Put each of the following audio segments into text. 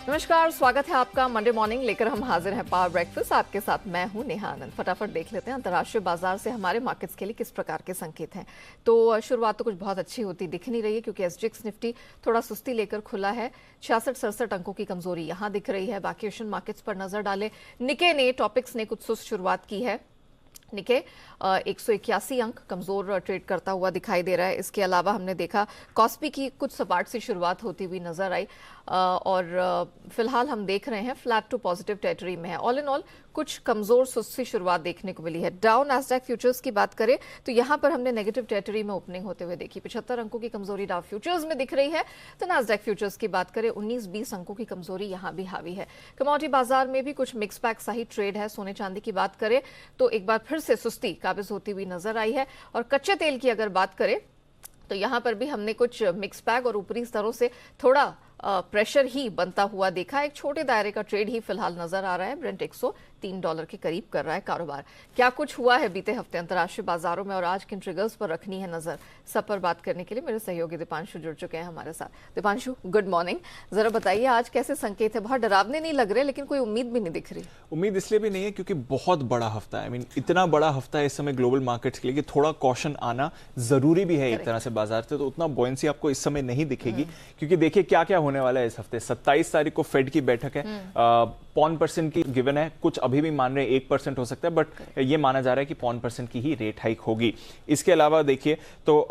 नमस्कार, स्वागत है आपका मंडे मॉर्निंग लेकर हम हाजिर हैं पावर ब्रेकफास्ट। आपके साथ मैं हूं नेहा आनंद। फटाफट देख लेते हैं अंतर्राष्ट्रीय बाजार से हमारे मार्केट्स के लिए किस प्रकार के संकेत हैं। तो शुरुआत तो कुछ बहुत अच्छी होती दिख नहीं रही है क्योंकि एसजीएक्स निफ्टी थोड़ा सुस्ती लेकर खुला है। 66-67 अंकों की कमजोरी यहां दिख रही है। बाकी एशियन मार्केट्स पर नजर डालें, निके ने टॉपिक्स ने कुछ सुस्त शुरुआत की है। निके 181 अंक कमजोर ट्रेड करता हुआ दिखाई दे रहा है। इसके अलावा हमने देखा कॉस्पी की कुछ सपाट सी शुरुआत होती हुई नजर आई और फिलहाल हम देख रहे हैं फ्लैट टू पॉजिटिव टेरिटरी में है। ऑल इन ऑल कुछ कमजोर सुस्ती शुरुआत देखने को मिली है। डाउ नैस्डैक फ्यूचर्स की बात करें तो यहां पर हमने नेगेटिव टेरिटरी में ओपनिंग होते हुए देखी। 75 अंकों की कमजोरी डाउ फ्यूचर्स में दिख रही है। तो नैस्डैक फ्यूचर्स की बात करें 19-20 अंकों की कमजोरी यहां भी हावी है। कमोडिटी बाजार में भी कुछ मिक्स पैक सा ही ट्रेड है। सोने चांदी की बात करें तो एक बार फिर से सुस्ती काबिज होती हुई नजर आई है। और कच्चे तेल की अगर बात करें तो यहां पर भी हमने कुछ मिक्स पैक और ऊपरी स्तरों से थोड़ा प्रेशर ही बनता हुआ देखा। एक छोटे दायरे का ट्रेड ही फिलहाल नजर आ रहा है। ब्रेंट $103 के करीब कर रहा है कारोबार। क्या कुछ हुआ है बीते हफ्ते अंतर्राष्ट्रीय बाजारों में और आज किन ट्रिगर्स पर रखनी है नजर, सब पर बात करने के लिए मेरे सहयोगी दीपांशु जुड़ चुके हैं हमारे साथ। Deepanshu, good morning. जरा बताइए आज कैसे संकेत है? बहुत डरावने नहीं लग रहे लेकिन कोई उम्मीद भी नहीं दिख रही। उम्मीद इसलिए भी नहीं है क्योंकि बहुत बड़ा हफ्ता है। इतना बड़ा हफ्ता है इस समय ग्लोबल मार्केट्स के लिए कि थोड़ा कॉशन आना जरूरी भी है एक तरह से बाजार से। तो उतना बॉयंसी आपको इस समय नहीं दिखेगी क्योंकि देखिए क्या क्या होने वाला है इस हफ्ते। 27 तारीख को फेड की बैठक है। 0.5% की गिवन है। कुछ अभी भी मान रहे हैं 1% हो सकता है, बट ये माना जा रहा है कि 0.5% की ही रेट हाइक होगी। इसके अलावा देखिए तो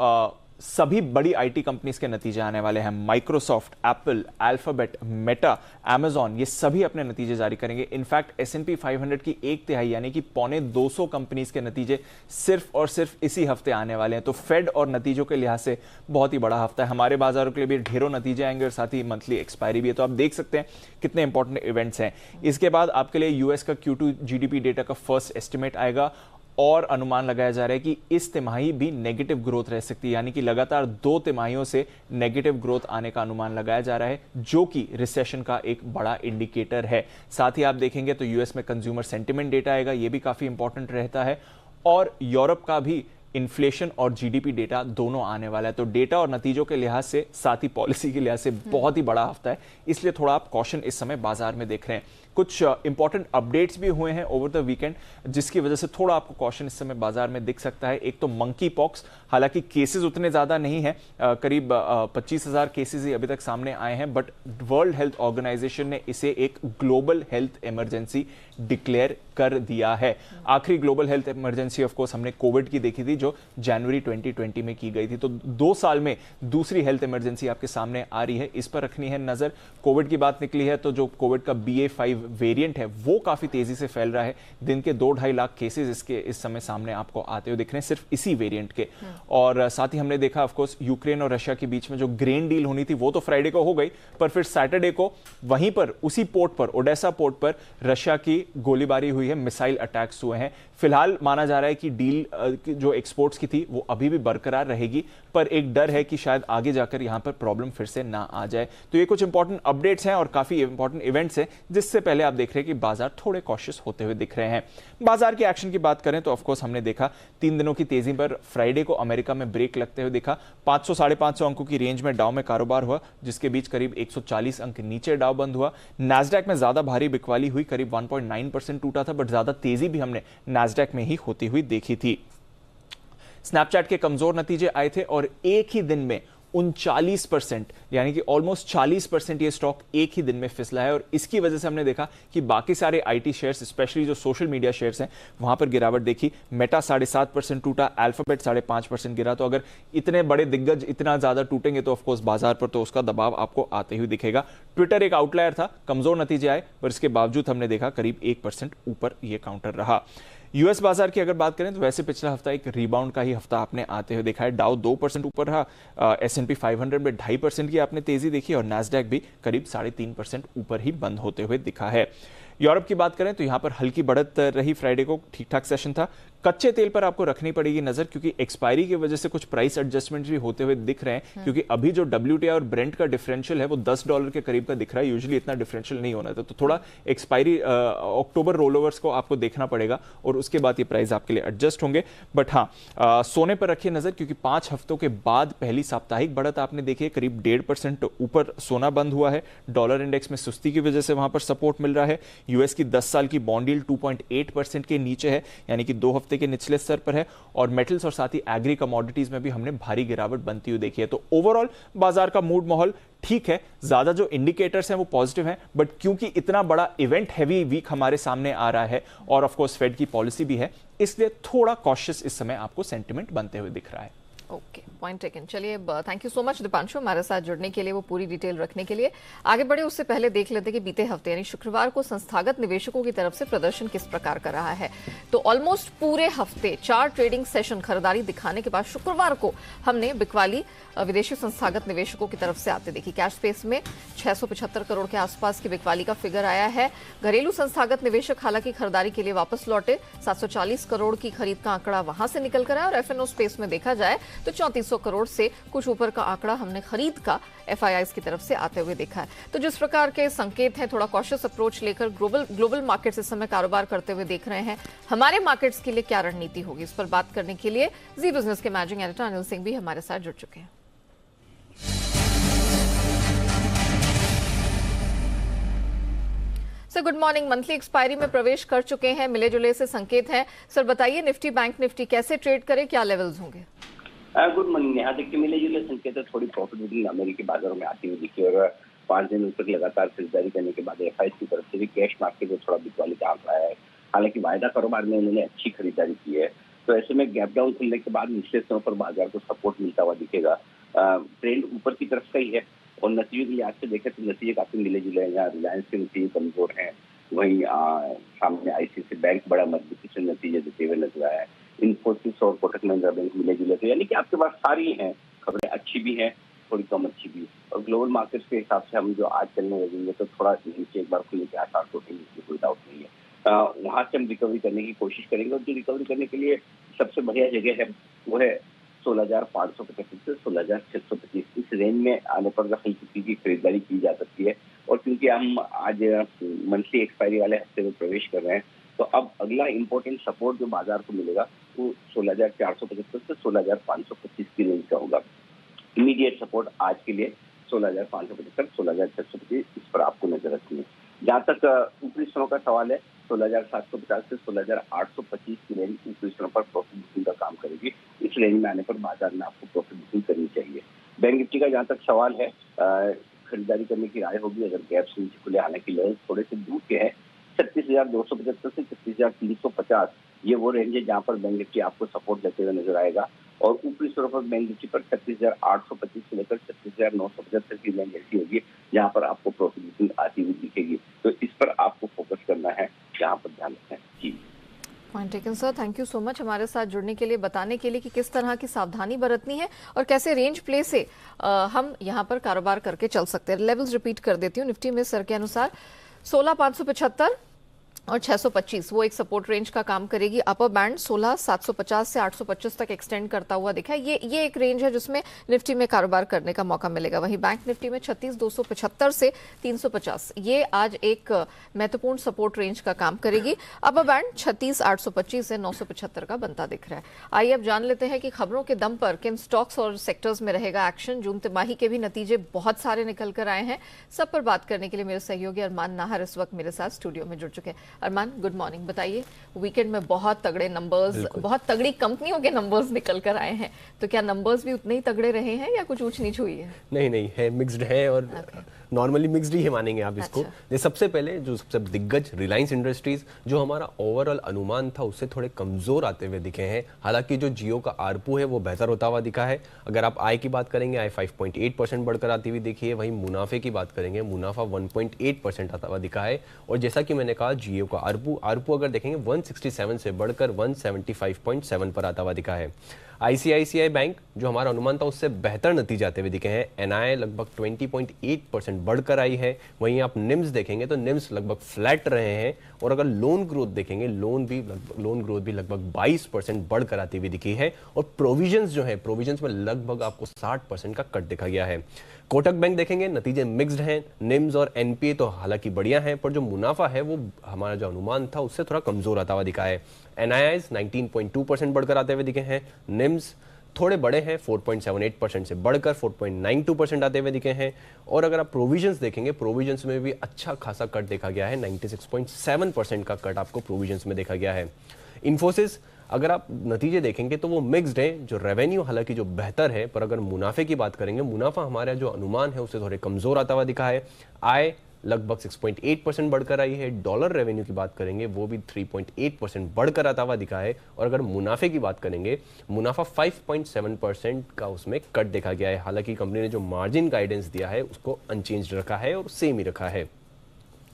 सभी बड़ी आईटी कंपनीज के नतीजे आने वाले हैं। Microsoft, Apple, alphabet, Meta, Amazon, ये सभी अपने नतीजे जारी करेंगे। इनफैक्ट S&P 500 की 1/3 यानी कि 225 कंपनीज के नतीजे सिर्फ और सिर्फ इसी हफ्ते आने वाले हैं। तो फेड और नतीजों के लिहाज से बहुत ही बड़ा हफ्ता है। हमारे बाजारों के लिए भी ढेरों नतीजे आएंगे और साथ ही मंथली एक्सपायरी भी है। तो आप देख सकते हैं कितने इंपॉर्टेंट इवेंट्स हैं। इसके बाद आपके लिए यूएस का Q2 GDP डेटा का फर्स्ट एस्टिमेट आएगा और अनुमान लगाया जा रहा है कि इस तिमाही भी नेगेटिव ग्रोथ रह सकती है, यानी कि लगातार 2 तिमाहियों से नेगेटिव ग्रोथ आने का अनुमान लगाया जा रहा है, जो कि रिसेशन का एक बड़ा इंडिकेटर है। साथ ही आप देखेंगे तो यूएस में कंज्यूमर सेंटिमेंट डेटा आएगा, यह भी काफी इंपॉर्टेंट रहता है। और यूरोप का भी इन्फ्लेशन और जीडीपी डेटा दोनों आने वाला है। तो डेटा और नतीजों के लिहाज से साथ ही पॉलिसी के लिहाज से बहुत ही बड़ा हफ्ता है, इसलिए थोड़ा आप कॉशन इस समय बाजार में देख रहे हैं। कुछ इंपॉर्टेंट अपडेट्स भी हुए हैं ओवर द वीकेंड, जिसकी वजह से थोड़ा आपको कॉशन इस समय बाजार में दिख सकता है। एक तो मंकी पॉक्स, हालांकि केसेस उतने ज्यादा नहीं है, करीब 25,000 केसेस ही अभी तक सामने आए हैं, बट वर्ल्ड हेल्थ ऑर्गेनाइजेशन ने इसे एक ग्लोबल हेल्थ इमरजेंसी डिक्लेयर कर दिया है। आखिरी global health emergency of course हमने कोविड की देखी थी, जो जनवरी 2020 में की गई थी। तो 2 साल में दूसरी हेल्थ इमरजेंसी आपके सामने आ रही है, इस पर रखनी है नजर। कोविड की बात निकली है तो जो कोविड का BA.5 वेरिएंट है वो काफी तेजी से फैल रहा है। दिन के 2-2.5 लाख केसेस इसके इस समय सामने आपको आते हुए दिख रहे हैं सिर्फ इसी वेरिएंट के। और साथ ही हमने देखा ऑफ कोर्स यूक्रेन और रशिया के बीच में जो ग्रेन डील होनी थी वो तो फ्राइडे को हो गई, पर फिर सैटरडे को वहीं पर उसी पोर्ट पर, ओडेसा पोर्ट पर रशिया की गोलीबारी हुई है, मिसाइल अटैक्स हुए हैं। फिलहाल माना जा रहा है कि डील जो एक्सपोर्ट्स की थी वो अभी भी बरकरार रहेगी, पर एक डर है कि शायद आगे जाकर यहां पर प्रॉब्लम फिर से ना आ जाए। तो ये कुछ इंपॉर्टेंट अपडेट्स हैं और काफी इंपॉर्टेंट इवेंट्स हैं, जिससे पहले आप देख रहे हैं कि बाजार थोड़े कॉशियस होते हुए दिख रहे हैं। बाजार के एक्शन की बात करें तो ऑफ कोर्स हमने देखा 3 दिनों की तेजी पर फ्राइडे को अमेरिका में ब्रेक लगते हुए दिखा। 500-550 अंकों की रेंज में डाउ में कारोबार हुआ, जिसके बीच करीब 140 अंक नीचे डाउ बंद हुआ। नैस्डैक में ज्यादा भारी बिकवाली हुई, करीब 1.9% टूटा था, बट ज्यादा तेजी भी हमने नैस्डैक में ही होती हुई देखी थी। स्नैपचैट के कमजोर नतीजे आए थे और एक ही दिन में 39% यानी कि ऑलमोस्ट 40% ये स्टॉक एक ही दिन में फिसला है। और इसकी वजह से हमने देखा कि बाकी सारे आईटी शेयर्स, स्पेशली जो सोशल मीडिया शेयर्स हैं, वहां पर गिरावट देखी। मेटा 7.5% टूटा, अल्फाबेट 5.5% गिरा। तो अगर इतने बड़े दिग्गज इतना ज्यादा टूटेंगे तो ऑफकोर्स बाजार पर तो उसका दबाव आपको आते हुए दिखेगा। ट्विटर एक आउटलायर था, कमजोर नतीजे आए, पर इसके बावजूद हमने देखा करीब 1% ऊपर यह काउंटर रहा। यूएस बाजार की अगर बात करें तो वैसे पिछला हफ्ता एक रिबाउंड का ही हफ्ता आपने आते हुए देखा है। डाउ 2% ऊपर रहा, S&P 500 में 2.5% की आपने तेजी देखी और नैस्डैक भी करीब 3.5% ऊपर ही बंद होते हुए दिखा है। यूरोप की बात करें तो यहां पर हल्की बढ़त रही, फ्राइडे को ठीक ठाक सेशन था। कच्चे तेल पर आपको रखनी पड़ेगी नजर, क्योंकि एक्सपायरी की वजह से कुछ प्राइस एडजस्टमेंट भी होते हुए दिख रहे हैं, क्योंकि अभी जो WTI और ब्रेंट का डिफरेंशियल है वो $10 के करीब का दिख रहा है। यूजुअली इतना डिफरेंशियल नहीं होना था, तो थोड़ा एक्सपायरी अक्टूबर रोलओवर्स को आपको देखना पड़ेगा और उसके बाद ये प्राइस आपके लिए एडजस्ट होंगे। बट हाँ, सोने पर रखिए नजर, क्योंकि 5 हफ्तों के बाद पहली साप्ताहिक बढ़त आपने देखी है, करीब 1.5% ऊपर सोना बंद हुआ है। डॉलर इंडेक्स में सुस्ती की वजह से वहां पर सपोर्ट मिल रहा है। यूएस की 10 साल की बॉन्ड यील्ड 2.8% के नीचे है, यानी कि 2 हफ्ते के निचले स्तर पर है। और मेटल्स और साथ ही एग्री कमोडिटीज में भी हमने भारी गिरावट बनती हुई देखी है। तो ओवरऑल बाजार का मूड माहौल ठीक है, ज्यादा जो इंडिकेटर्स हैं वो पॉजिटिव हैं, बट क्योंकि इतना बड़ा इवेंट हैवी वीक हमारे सामने आ रहा है और ऑफ कोर्स फेड की पॉलिसी भी है, इसलिए थोड़ा कॉशियस इस समय आपको सेंटिमेंट बनते हुए दिख रहा है। Okay, point taken. चलिए, thank you so much Deepanshu हमारे साथ जुड़ने के लिए, वो पूरी डिटेल रखने के लिए। आगे बढ़े उससे पहले देख लेते हैं कि बीते हफ्ते यानी शुक्रवार को संस्थागत निवेशकों की तरफ से प्रदर्शन किस प्रकार का रहा है। तो ऑलमोस्ट पूरे हफ्ते 4 ट्रेडिंग सेशन खरीदारी दिखाने के बाद शुक्रवार को हमने बिकवाली विदेशी संस्थागत निवेशकों की तरफ से आते देखी। कैश स्पेस में 675 करोड़ के आसपास की बिकवाली का फिगर आया है। घरेलू संस्थागत निवेशक हालांकि खरीदारी के लिए वापस लौटे, 740 करोड़ की खरीद का आंकड़ा वहां से निकल कर आया। और एफएनओ स्पेस में देखा जाए तो 3400 करोड़ से कुछ ऊपर का आंकड़ा हमने खरीद का एफआईआईज की तरफ से आते हुए देखा है। तो जिस प्रकार के संकेत हैं, थोड़ा कॉशियस अप्रोच लेकर ग्लोबल मार्केट्स इस समय कारोबार करते हुए देख रहे हैं। हमारे मार्केट्स के लिए क्या रणनीति होगी, इस पर बात करने के लिए जी बिजनेस के मैनेजिंग एडिटर अनिल सिंह भी हमारे साथ जुड़ चुके हैं। Sir good morning. Monthly expiry में प्रवेश कर चुके हैं, मिले जुले से संकेत हैं। सर बताइए, निफ्टी बैंक निफ्टी कैसे ट्रेड करें, क्या लेवल्स होंगे? Good morning. यहाँ देखिए मिले जुले संकेत थोड़ी प्रॉफिट बुकिंग अमेरिकी बाजारों में आती हुई दिखी और 5 दिन तक लगातार खरीदारी करने के बाद एफआईआई की तरफ से भी कैश मार्केट में थोड़ा बिकवाली का आंकड़ा है। हालांकि वायदा कारोबार में उन्होंने अच्छी खरीदारी की है, तो ऐसे में गैप डाउन खुलने के बाद निचले स्तरों पर बाजार को सपोर्ट मिलता हुआ दिखेगा। ट्रेंड ऊपर की तरफ का ही है और नतीजों के लिहाज से देखें तो नतीजे काफी मिले जुले हैं। यहाँ रिलायंस के नतीजे कमजोर हैं, वहीं सामने आईसीआईसीआई बैंक बड़ा मजबूती से नतीजे देते हुए नजर आया है। इन्फोसिस और कोटक महिंद्रा बैंक मिले जुले थे, यानी कि आपके पास सारी हैं खबरें, अच्छी भी हैं थोड़ी कम अच्छी भी। और ग्लोबल मार्केट्स के हिसाब से हम जो आज चलने लगेंगे तो थोड़ा नीचे एक बार खुलने के आसार तो कोई डाउट नहीं है। वहां से हम रिकवरी करने की कोशिश करेंगे और जो रिकवरी करने के लिए सबसे बढ़िया जगह है वो है 16,525 से 16,625। इस रेंज में आने पर हल्की की खरीदारी की जा सकती है। और क्योंकि हम आज मंथली एक्सपायरी वाले हफ्ते में प्रवेश कर रहे हैं, तो अब अगला इंपॉर्टेंट सपोर्ट जो बाजार को मिलेगा वो 16,475 से 16,525 की रेंज का होगा। इमीडिएट सपोर्ट आज के लिए 16,575, 16,625, इस पर आपको नजर रखनी है। जहाँ तक ऊपरी स्तरों का सवाल है, 16,750 से 16,825 की रेंज ऊपरी स्तरों पर प्रॉफिट बुकिंग का काम करेगी। इस रेंज में आने पर बाजार में आपको प्रॉफिट बुकिंग करनी चाहिए। बैंक निफ्टी का जहाँ तक सवाल है, खरीदारी करने की राय होगी अगर गैप से नीचे खुले। हालांकि लेवल थोड़े से दूर के हैं, 36,275 से 36,350, ये वो रेंज है जहाँ पर बैंक निफ्टी आपको सपोर्ट देते हुए नजर आएगा। और ऊपरी स्तरों पर बैंक निफ्टी पर 36,825 से लेकर 36,975 की रेंज ऐसी होगी जहाँ पर आपको प्रॉफिट बुकिंग आती हुई दिखेगी। तो इस पर आपको फोकस करना है, जहाँ पर ध्यान रखना है। जी, point taken sir, thank you so much हमारे साथ जुड़ने के लिए, बताने के लिए कि किस तरह की सावधानी बरतनी है और कैसे रेंज प्ले से हम यहाँ पर कारोबार करके चल सकते हैं। लेवल्स रिपीट कर देती हूँ। निफ्टी में सर के अनुसार 16,575 और 625 वो एक सपोर्ट रेंज का काम करेगी। अपर बैंड 16,750 से 825 तक एक्सटेंड करता हुआ दिखा है। ये एक रेंज है जिसमें निफ्टी में कारोबार करने का मौका मिलेगा। वहीं बैंक निफ्टी में 36,275 से 350 ये आज एक महत्वपूर्ण सपोर्ट रेंज का काम करेगी। अपर बैंड 36,825 से 975 का बनता दिख रहा है। आइए अब जान लेते हैं कि खबरों के दम पर किन स्टॉक्स और सेक्टर्स में रहेगा एक्शन। जून तिमाही के भी नतीजे बहुत सारे निकल कर आए हैं। सब पर बात करने के लिए मेरे सहयोगी अरमान नाहर इस वक्त मेरे साथ स्टूडियो में जुड़ चुके हैं। अरमान गुड मॉर्निंग, बताइए वीकेंड में बहुत तगड़े नंबर्स, बहुत तगड़ी कंपनियों के नंबर्स निकल कर आए हैं, तो क्या नंबर्स भी उतने ही तगड़े रहे हैं या कुछ ऊंच नीच हुई है? नहीं है, मिक्स्ड है और नॉर्मली मिक्स्ड ही मानेंगे आप इसको। अच्छा। सबसे पहले जो सबसे दिग्गज रिलायंस इंडस्ट्रीज, जो हमारा ओवरऑल अनुमान था उससे थोड़े कमजोर आते हुए दिखे हैं। हालांकि जो जियो का आरपू है वो बेहतर होता हुआ दिखा है। अगर आप आय की बात करेंगे, आय 5.8% बढ़कर आती हुई दिखी है। वहीं मुनाफे की बात करेंगे, मुनाफा 1.8% आता हुआ दिखा है। और जैसा कि मैंने कहा, जियो का आरपू अगर देखेंगे 167 से बढ़कर 175.7 पर आता हुआ दिखा है। आईसीआईसीआई बैंक जो हमारा अनुमान था उससे बेहतर नतीजे आते हुए दिखे हैं। एनआईआई लगभग 20.8% बढ़कर आई है। वहीं आप निम्स देखेंगे तो निम्स लगभग फ्लैट रहे हैं। और अगर लोन ग्रोथ देखेंगे, लोन ग्रोथ भी लगभग 22% बढ़कर आती हुई दिखी है। और प्रोविजंस जो है, प्रोविजंस में लगभग आपको 60% का कट देखा गया है। कोटक बैंक देखेंगे, नतीजे मिक्स्ड हैं। निम्स और एनपीए तो हालांकि बढ़िया हैं, पर जो मुनाफा है वो हमारा जो अनुमान था उससे थोड़ा कमजोर आता हुआ दिखा है। एनआईआई 19.2% बढ़कर आते हुए दिखे हैं। निम्स थोड़े बड़े हैं, 4.78% से बढ़कर 4.92% आते हुए दिखे हैं। और अगर आप प्रोविजंस देखेंगे, प्रोविजंस में भी अच्छा खासा कट देखा गया है। 96.7% का कट आपको प्रोविजंस में देखा गया है। इन्फोसिस अगर आप नतीजे देखेंगे तो वो मिक्स्ड है। जो रेवेन्यू हालांकि जो बेहतर है, पर अगर मुनाफे की बात करेंगे, मुनाफा हमारा जो अनुमान है उससे थोड़े कमजोर आता हुआ दिखा है। आय लगभग 6.8% बढ़कर आई है। डॉलर रेवेन्यू की बात करेंगे वो भी 3.8% बढ़कर आता हुआ दिखा है। और अगर मुनाफे की बात करेंगे, मुनाफा 5.7% का उसमें कट देखा गया है। हालांकि कंपनी ने जो मार्जिन गाइडेंस दिया है उसको अनचेंज रखा है और सेम ही रखा है।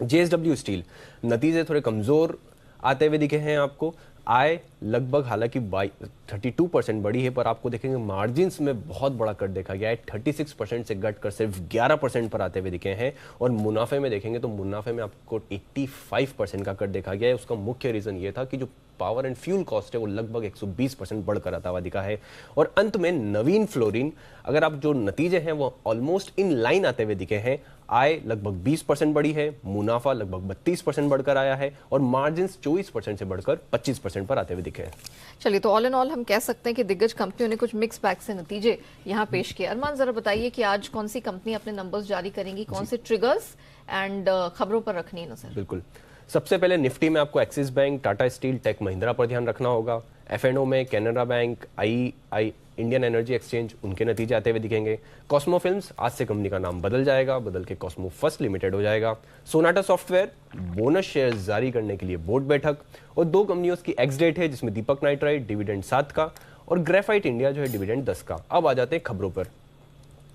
जेएसडब्ल्यू स्टील नतीजे थोड़े कमजोर आते हुए दिखे हैं आपको। आय लगभग हालांकि 32% बढ़ी है, पर आपको देखेंगे मार्जिन्स में बहुत बड़ा कट देखा गया है। 36% से घटकर सिर्फ 11% पर आते हुए दिखे हैं। और मुनाफे में देखेंगे तो मुनाफे में आपको 85% का कट देखा गया है। उसका मुख्य रीजन ये था कि जो पावर एंड फ्यूल कॉस्ट है वो लगभग 120% बढ़कर आता हुआ दिखा है। और अंत में नवीन फ्लोरिन, अगर आप जो नतीजे हैं वो ऑलमोस्ट इन लाइन आते हुए दिखे हैं। आय लगभग 20% बढ़ी है, मुनाफा लगभग 32% बढ़कर आया है और मार्जिन्स 24% से बढ़कर 25% पर आते हुए दिखे हैं। चलिए, तो ऑल इन ऑल हम कह सकते हैं कि दिग्गज कंपनियों ने कुछ मिक्स बैग से नतीजे यहाँ पेश किए। अरमान, जरा बताइए कि आज कौन सी कंपनी अपने नंबर्स जारी करेंगी, कौन से ट्रिगर्स एंड खबरों पर रखनी है नजर? बिल्कुल, सबसे पहले निफ्टी में आपको Axis Bank, Tata Steel, Tech Mahindra पर ध्यान रखना होगा। एफएनओ में कैनरा बैंक, आई इंडियन एनर्जी एक्सचेंज, उनके नतीजे आते हुए दिखेंगे। कॉस्मो फिल्म्स, आज से कंपनी का नाम बदल जाएगा, बदल के कॉस्मो फर्स्ट लिमिटेड हो जाएगा। सोनाटा सॉफ्टवेयर, बोनस शेयर्स जारी करने के लिए बोर्ड बैठक। और 2 कंपनियों की एक्स डेट है, जिसमें दीपक नाइट्राइट डिविडेंड 7 का और ग्रेफाइट इंडिया जो है डिविडेंड 10 का। अब आ जाते हैं खबरों पर।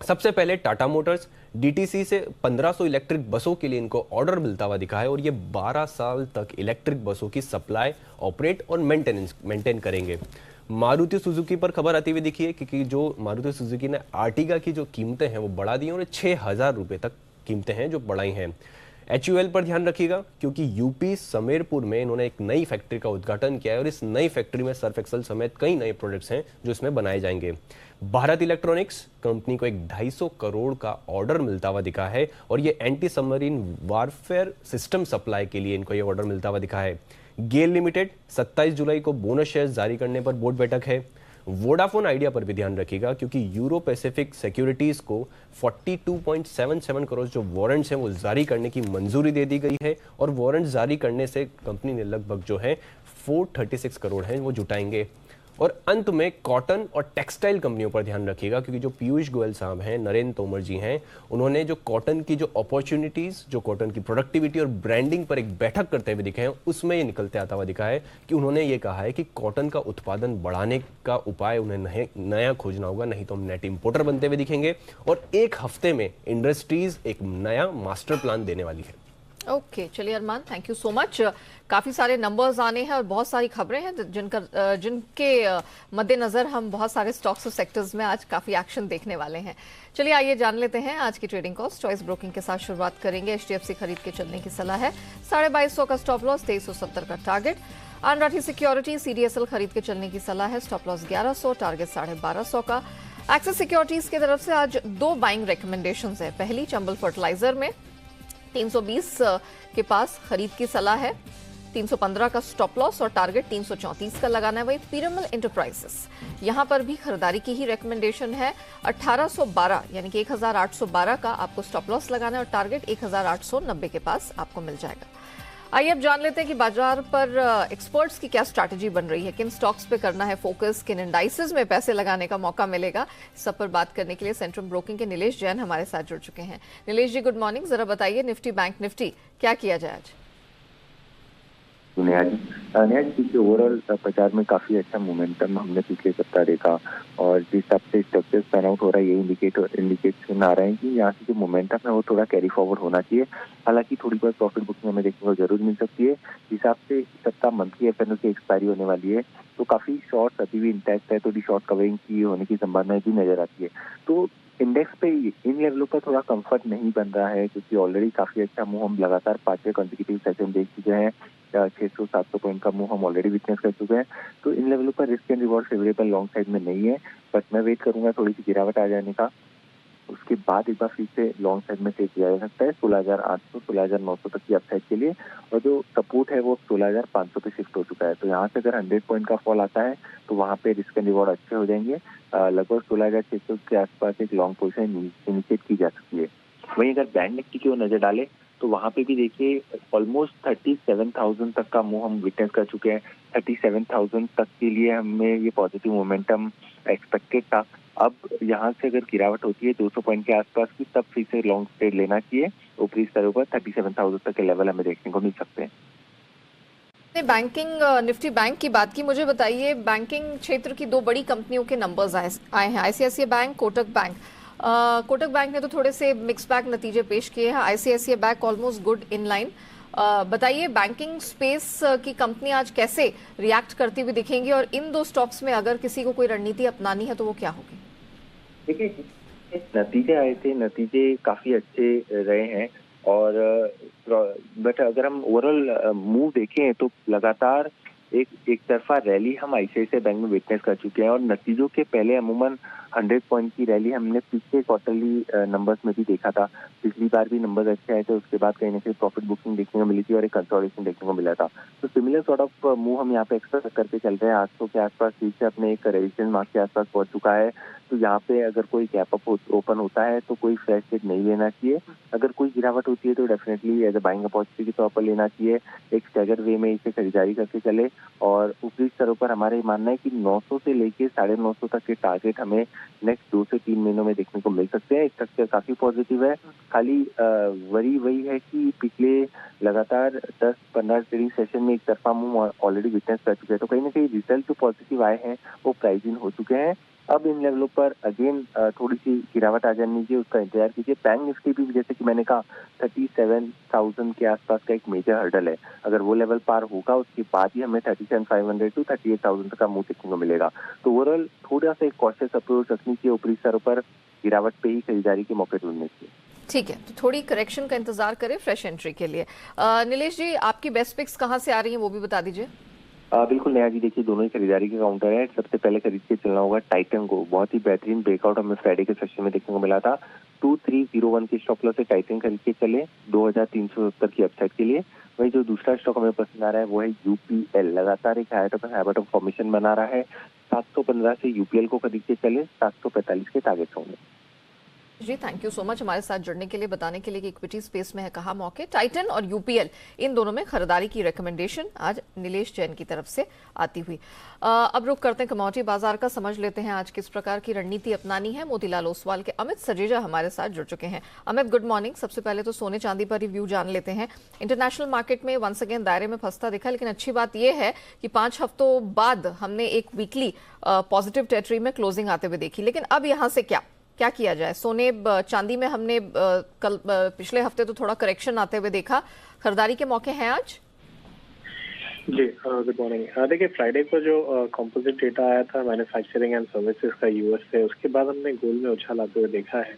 सबसे पहले टाटा मोटर्स, डीटीसी से 1500 इलेक्ट्रिक बसों के लिए इनको ऑर्डर मिलता हुआ दिखा है। और ये 12 साल तक इलेक्ट्रिक बसों की सप्लाई, ऑपरेट और मेंटेन करेंगे। मारुति सुजुकी पर खबर आती हुई दिखी है, क्योंकि जो मारुति सुजुकी ने आर्टिगा की जो कीमतें हैं वो बढ़ा दी हैं और 6000 रुपये तक कीमतें हैं जो बढ़ाई हैं। HUL पर ध्यान रखिएगा, क्योंकि यूपी समेरपुर में इन्होंने एक नई फैक्ट्री का उद्घाटन किया है और इस नई फैक्ट्री में सर्फ एक्सल समेत कई नए प्रोडक्ट्स हैं जो इसमें बनाए जाएंगे। भारत इलेक्ट्रॉनिक्स, कंपनी को एक 250 करोड़ का ऑर्डर मिलता हुआ दिखा है और ये anti submarine warfare system supply के लिए इनको ये ऑर्डर मिलता हुआ दिखा है। गेल लिमिटेड, 27 जुलाई को बोनस शेयर जारी करने पर बोर्ड बैठक है। वोडाफोन आइडिया पर भी ध्यान रखिएगा, क्योंकि यूरो पैसिफिक सिक्योरिटीज को 42.77 करोड़ जो वारंट्स हैं वो जारी करने की मंजूरी दे दी गई है। और वारंट जारी करने से कंपनी ने लगभग जो है 436 करोड़ हैं वो जुटाएंगे। और अंत में कॉटन और टेक्सटाइल कंपनियों पर ध्यान रखिएगा, क्योंकि जो पीयूष गोयल साहब हैं, नरेंद्र तोमर जी हैं, उन्होंने जो कॉटन की जो अपॉर्चुनिटीज, जो कॉटन की प्रोडक्टिविटी और ब्रांडिंग पर एक बैठक करते हुए दिखे हैं, उसमें ये निकलते आता हुआ दिखा है कि उन्होंने ये कहा है कि कॉटन का उत्पादन बढ़ाने का उपाय उन्हें नया खोजना होगा, नहीं तो हम नेट इंपोर्टर बनते हुए दिखेंगे। और 1 हफ्ते में इंडस्ट्रीज एक नया मास्टर प्लान देने वाली है। ओके, चलिए अरमान, थैंक यू सो मच। काफी सारे नंबर्स आने हैं और बहुत सारी खबरें हैं जिनके मद्देनजर हम बहुत सारे स्टॉक्स और सेक्टर्स में आज काफी एक्शन देखने वाले हैं। चलिए आइए जान लेते हैं आज की ट्रेडिंग कॉस्ट। चॉइस ब्रोकिंग के साथ शुरुआत करेंगे। HDFC खरीद के चलने की सलाह है, 2250 का स्टॉप लॉस, 2370 का टारगेट। आनराठी सिक्योरिटी CDSL खरीद के चलने की सलाह है, स्टॉप लॉस 1100, टारगेट 1250 का। एक्सिस सिक्योरिटीज की तरफ से आज 2 बाइंग रिकमेंडेशंस है। पहली, चंबल फर्टिलाइजर में 320 के पास खरीद की सलाह है, 315 का स्टॉप लॉस और टारगेट 334 का लगाना है। वही पिरामल एंटरप्राइजेस, यहां पर भी खरीदारी की ही रिकमेंडेशन है, 1812 यानी कि 1812 का आपको स्टॉप लॉस लगाना है और टारगेट 1890 के पास आपको मिल जाएगा। आइए अब जान लेते हैं कि बाजार पर एक्सपर्ट्स की क्या स्ट्रैटेजी बन रही है, किन स्टॉक्स पे करना है फोकस, किन इंडाइसेस में पैसे लगाने का मौका मिलेगा। सब पर बात करने के लिए सेंट्रम ब्रोकिंग के नीलेश जैन हमारे साथ जुड़ चुके हैं। नीलेश जी, गुड मॉर्निंग। जरा बताइए निफ्टी बैंक निफ्टी क्या किया जाए आज? सुनिया जी, नेहा जी, क्योंकि ओवरऑल बाजार में काफी अच्छा मोमेंटम हमने पिछले सप्ताह देखा और जिस हिसाब से स्ट्रक्चर पैन आउट हो रहा है, यही इंडिकेशन आ रहा है कि यहाँ से जो मोमेंटम है वो थोड़ा कैरी फॉरवर्ड होना चाहिए। हालांकि थोड़ी बहुत प्रॉफिट बुकिंग हमें देखने को जरूर मिल सकती है। जिस हिसाब से सप्ताह मंथली एफएनओ की एक्सपायरी होने वाली है, तो काफी शॉर्ट अभी भी इंटैक्ट है, थोड़ी शॉर्ट कवरिंग की होने की संभावना भी नजर आती है। तो इंडेक्स पे इन लेवलों पर थोड़ा कंफर्ट नहीं बन रहा है, क्योंकि ऑलरेडी काफी अच्छा मूव हम लगातार 5वें कंसेक्यूटिव सेशन देख चुके हैं। 600-700 पॉइंट का मूव हम ऑलरेडी विटनेस कर चुके हैं। तो इन लेवलों पर risk and reward favourable long side में नहीं है, बट मैं वेट करूंगा थोड़ी सी गिरावट आ जाने का। उसके बाद एक बार फिर से लॉन्ग साइड में टेक किया जा सकता है 16,800 16,900 तक की अपसाइड के लिए, और जो सपोर्ट है वो 16,500 पे शिफ्ट हो चुका है। तो यहाँ से अगर 100 पॉइंट का फॉल आता है तो वहाँ पे रिस्क एंड रिवॉर्ड अच्छे हो जाएंगे। लगभग 16,600 के आसपास एक लॉन्ग पोजीशन इनिशिएट की जा सकती है। वहीं अगर बैंक निफ्टी की ओर नजर डाले तो वहाँ पे भी देखिए ऑलमोस्ट 37,000 तक का मूव हम विटनेस कर चुके हैं। 37,000 तक के लिए हमें ये पॉजिटिव मोमेंटम एक्सपेक्टेड था। अब यहाँ से अगर गिरावट होती है 200 पॉइंट के आसपास की, तब फिर से लॉन्ग ट्रेड लेना चाहिए। ऊपरी स्तरों पर 37,000 तक के लेवल हमें देखने को मिल सकते हैं। बैंकिंग निफ्टी बैंक की बात की, मुझे बताइए बैंकिंग क्षेत्र की दो बड़ी कंपनियों के नंबर्स आए हैं, ICICI bank, Kotak bank. Kotak bank ने तो थोड़े से मिक्स बैक नतीजे पेश किए हैं, ICICI bank almost good in line. बताइए बैंकिंग स्पेस की कंपनी आज कैसे रिएक्ट करती हुई दिखेंगी, और इन दो स्टॉक्स में अगर किसी को कोई रणनीति अपनानी है तो वो क्या होगी? देखिए नतीजे आए थे, नतीजे काफी अच्छे रहे हैं, और बट अगर हम ओवरऑल मूव देखें तो लगातार एक तरफा रैली हम आईसीआईसीआई बैंक में विटनेस कर चुके हैं। और नतीजों के पहले अमूमन 100 पॉइंट की रैली हमने पिछले क्वार्टरली नंबर्स में भी देखा था। पिछली बार भी नंबर्स अच्छे आए थे, उसके बाद कहीं ना कहीं प्रॉफिट बुकिंग देखने को मिली थी और एक कंसोलिडेशन देखने को मिला था। तो सिमिलर सॉर्ट ऑफ मूव हम यहाँ पे एक्सपेक्ट करके चल रहे हैं। 800 के आसपास फिर से अपने एक रेजिस्टेंस मार्क के आसपास पहुंच चुका है। तो यहाँ पे अगर कोई गैप अप ओपन होता है तो कोई फ्रेश ट्रेड नहीं लेना चाहिए। अगर कोई गिरावट होती है तो definitely as a buying opportunity के तौर पर लेना चाहिए। एक स्टैगर वे में इसे खरीदारी करके चले, और ऊपरी स्तरों पर हमारे मानना है कि 900 से लेके 950 तक के टारगेट हमें नेक्स्ट 2 से 3 महीनों में देखने को मिल सकते हैं। स्ट्रक्चर काफी पॉजिटिव है। खाली वरी वही है कि पिछले लगातार 10-15 ट्रेडिंग सेशन में एक तरफा मूव ऑलरेडी विटनेस कर चुके हैं। तो कहीं ना कहीं रिजल्ट जो पॉजिटिव आए हैं वो प्राइस इन हो चुके हैं। अब इन लेवलों पर अगेन थोड़ी सी गिरावट आ जानी चाहिए, उसका इंतजार कीजिए। बैंक निफ्टी भी जैसे कि मैंने कहा 37,000 के आसपास का एक मेजर हर्डल है। अगर वो लेवल पार होगा उसके बाद ही हमें 37,500 टू 38,000 तक का मूव देखने को मिलेगा। तो ओवरऑल थोड़ा सा एक कॉशियस अप्रोच रखनी चाहिए। ऊपरी स्तरों पर गिरावट पे ही खरीदारी के मौके ढूंढने चाहिए। ठीक है, तो थोड़ी करेक्शन का इंतजार करें फ्रेश एंट्री के लिए। नीलेश जी, आपकी बेस्ट पिक्स कहाँ से आ रही हैं वो भी बता दीजिए। बिल्कुल नया जी, देखिए दोनों ही खरीदारी के काउंटर है। सबसे पहले खरीद के चलना होगा टाइटन को। बहुत ही बेहतरीन ब्रेकआउट हमें फ्राइडे के सेशन में देखने को मिला था। 2301 के स्टॉप लॉस से टाइटन खरीद के चले 2370 की अपसाइड के लिए। वही जो दूसरा स्टॉक हमें पसंद आ रहा है वो है यूपीएल। लगातार एक हाइट ऑफ फॉर्मेशन बना रहा है। 715 से यूपीएल को खरीद के चले 745 के टारगेट होंगे। जी थैंक यू सो मच हमारे साथ जुड़ने के लिए, बताने के लिए कि इक्विटी स्पेस में है कहा मौके। टाइटन और यूपीएल इन दोनों में खरीदारी की रिकमेंडेशन आज नीलेश जैन की तरफ से आती हुई। अब रुक करते हैं कमोडिटी बाजार का, समझ लेते हैं आज किस प्रकार की रणनीति अपनानी है। मोतीलाल ओसवाल के अमित सजेजा हमारे साथ जुड़ चुके हैं। Amit good morning. सबसे पहले तो सोने चांदी पर रिव्यू जान लेते हैं। इंटरनेशनल मार्केट में वंस अगेन दायरे में फंसता दिखा, लेकिन अच्छी बात यह है कि 5 हफ्तों बाद हमने एक वीकली पॉजिटिव टेरिटरी में क्लोजिंग आते हुए देखी। लेकिन अब यहाँ से क्या किया जाए? सोने चांदी में हमने कल पिछले हफ्ते तो थोड़ा करेक्शन आते हुए देखा, खरीदारी के मौके हैं आज? जी गुड मॉर्निंग। देखिए फ्राइडे को जो कंपोजिट डेटा आया था मैन्युफैक्चरिंग एंड सर्विसेज का यूएस से, उसके बाद हमने गोल्ड में उछाल आते हुए देखा है।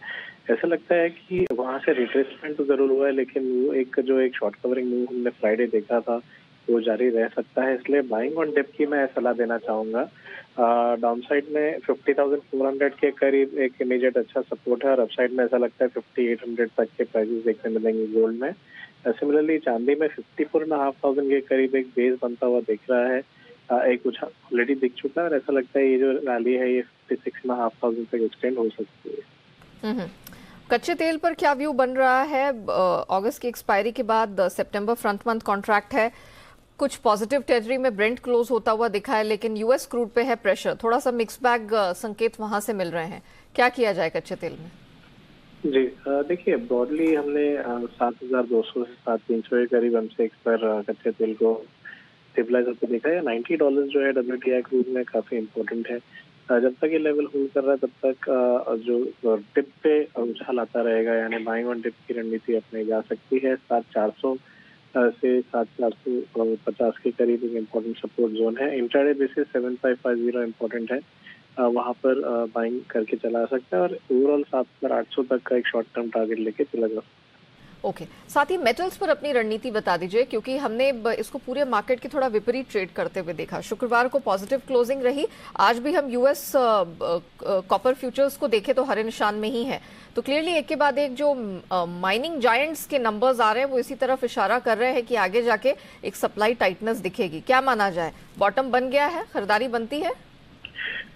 ऐसा लगता है कि वहां से रिट्रेसमेंट तो जरूर हुआ है, लेकिन वो एक शॉर्ट कवरिंग मूव हमने फ्राइडे देखा था वो जारी रह सकता है। इसलिए बाइंग ऑन डिप की मैं सलाह देना चाहूंगा। डाउन साइड में 50,400 के करीब एक इमीडिएट अच्छा सपोर्ट है, और अपसाइड में ऐसा लगता है 5800 तक के प्राइसेस देखने मिलेंगे गोल्ड में। सिमिलरली चांदी में 54,500 के करीब एक बेस बनता हुआ दिख रहा है। एक उछाल ऑलरेडी दिख चुका है, और ऐसा लगता है ये जो रैली है ये 56,500 तक एक्सटेंड हो सकती है। कच्चे तेल पर क्या व्यू बन रहा है? अगस्त की एक्सपायरी के बाद सितंबर फ्रंट मंथ कॉन्ट्रैक्ट है, कुछ पॉजिटिव टेरिटरी में ब्रेंट क्लोज होता हुआ दिखा है, लेकिन यूएस क्रूड पे है प्रेशर। थोड़ा सा मिक्स बैग संकेत वहां से मिल रहे हैं। क्या किया जाए कच्चे तेल में? जी देखिए ब्रॉडली हमने 7,200 से 7,300 के करीब हमसे पर कच्चे तेल को स्टेबलाइज होकर देखा है। $90 जो है WTI क्रूड में काफी इम्पोर्टेंट है। जब तक ये लेवल होल्ड कर रहा है तब तक जो टिप पे उछाल आता रहेगा, यानी बाइंग ऑन टिप की रणनीति अपनी जा सकती है। 7400 से 7450 के करीब एक इम्पोर्टेंट सपोर्ट जोन है। इंट्राडे बेसिस 7550 इम्पोर्टेंट है, वहां पर बाइंग करके चला सकता है और ओवरऑल 7800 तक का एक शॉर्ट टर्म टारगेट लेके चला जा सकता है। ओके, साथ ही मेटल्स पर अपनी रणनीति बता दीजिए, क्योंकि हमने इसको पूरे मार्केट के थोड़ा विपरीत ट्रेड करते हुए देखा। शुक्रवार को पॉजिटिव क्लोजिंग रही, आज भी हम यूएस कॉपर फ्यूचर्स को देखें तो हरे निशान में ही है। तो क्लियरली एक के बाद एक जो माइनिंग जायंट्स के नंबर्स आ रहे हैं वो इसी तरफ इशारा कर रहे हैं कि आगे जाके एक सप्लाई टाइटनेस दिखेगी। क्या माना जाए, बॉटम बन गया है, खरीदारी बनती है?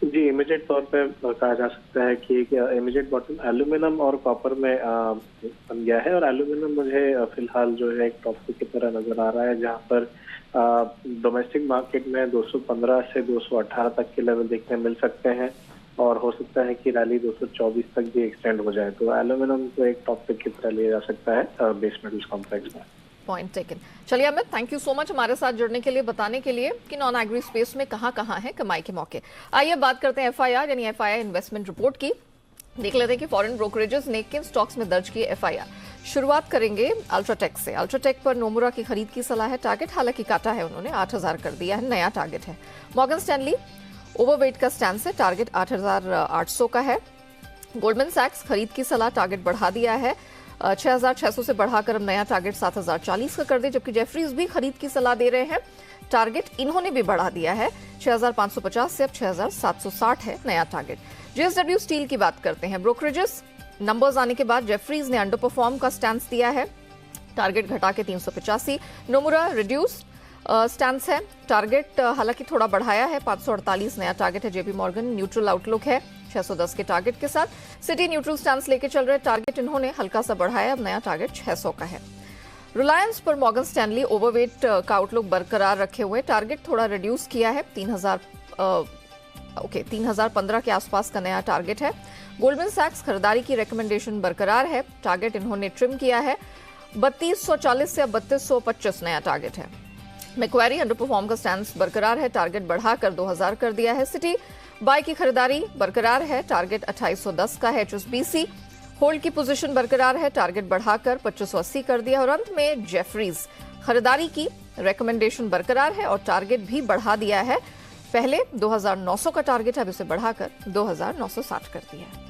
जी, इमीडिएट तौर पे कहा जा सकता है कि इमीडिएट बॉटम एल्यूमिनियम और कॉपर में बन गया है। और एल्यूमिनियम मुझे फिलहाल जो है एक टॉप की तरह नजर आ रहा है, जहां पर डोमेस्टिक मार्केट में 215 से 218 तक के लेवल देखने मिल सकते हैं और हो सकता है कि रैली 224 तक भी एक्सटेंड हो जाए। तो एल्यूमिनियम को एक टॉप की तरह लिया जा सकता है बेस मेटल्स कॉम्प्लेक्स में। Point taken. चलिए Amit, thank you so much हमारे साथ जुड़ने के लिए, बताने के लिए कि नॉन एग्री स्पेस में कहां है कमाई के मौके। आइए बात करते हैं FIR यानी FII इन्वेस्टमेंट रिपोर्ट की। देख लेते हैं कि फॉरेन ब्रोकरेजेस ने किन स्टॉक्स में दर्ज किए FIR। शुरुआत करेंगे अल्ट्राटेक से। अल्ट्राटेक पर नोमुरा की खरीद की सलाह है, टारगेट हालांकि काटा है उन्होंने, 8000 कर दिया है, नया टारगेट है। मॉर्गन स्टैनली ओवरवेट का स्टैंस है, टारगेट 8800 का है। गोल्डमैन सैक्स खरीद की सलाह, टारगेट बढ़ा दिया है 6600 से बढ़ाकर अब नया टारगेट 7040 का कर दे। जबकि जेफरीज भी खरीद की सलाह दे रहे हैं, टारगेट इन्होंने भी बढ़ा दिया है 6550 से अब 6760 है नया टारगेट। JSW स्टील की बात करते हैं। ब्रोकरेजेस नंबर्स आने के बाद जेफरीज ने अंडर परफॉर्म का स्टैंस दिया है, टारगेट घटा के 385। नोमुरा रिड्यूस स्टैंस है, टारगेट हालांकि थोड़ा बढ़ाया है 548 नया टारगेट है। जेपी मॉर्गन न्यूट्रल आउटलुक है 610 के टारगेट के साथ। सिटी न्यूट्रल स्टैंस लेके चल रहे, टारगेट इन्होंने हल्का सा बढ़ाया, अब नया टारगेट 600 का है। रिलायंस पर मॉर्गन स्टैनली ओवरवेट का आउटलुक बरकरार रखे हुए, टारगेट थोड़ा रिड्यूस किया है 3015 के आसपास का नया टारगेट है। गोल्डमैन सैक्स खरीदारी की रिकमेंडेशन बरकरार है, टारगेट इन्होंने ट्रिम किया है 3240 से अब 3225 नया टारगेट है। मैक्वारी अंडर परफॉर्म का स्टैंस बरकरार है, टारगेट बढ़ाकर 2000 कर दिया है। सिटी बाय की खरीदारी बरकरार है, टारगेट 2810 का है। HSBC होल्ड की पोजीशन बरकरार है, टारगेट बढ़ाकर 2580 कर दिया। और अंत में जेफरीज खरीदारी की रिकमेंडेशन बरकरार है और टारगेट भी बढ़ा दिया है, पहले 2900 का टारगेट है, अब इसे बढ़ाकर 2960 कर दिया है।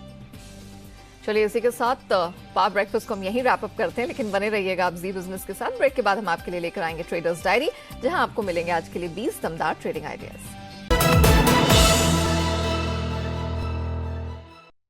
चलिए इसी के साथ पावर ब्रेकफास्ट को हम यहीं रैप अप करते हैं, लेकिन बने रहिएगा आप जी बिजनेस के साथ। ब्रेक के बाद हम आपके लिए लेकर आएंगे ट्रेडर्स डायरी, जहां आपको मिलेंगे आज के लिए 20 दमदार ट्रेडिंग आइडियाज।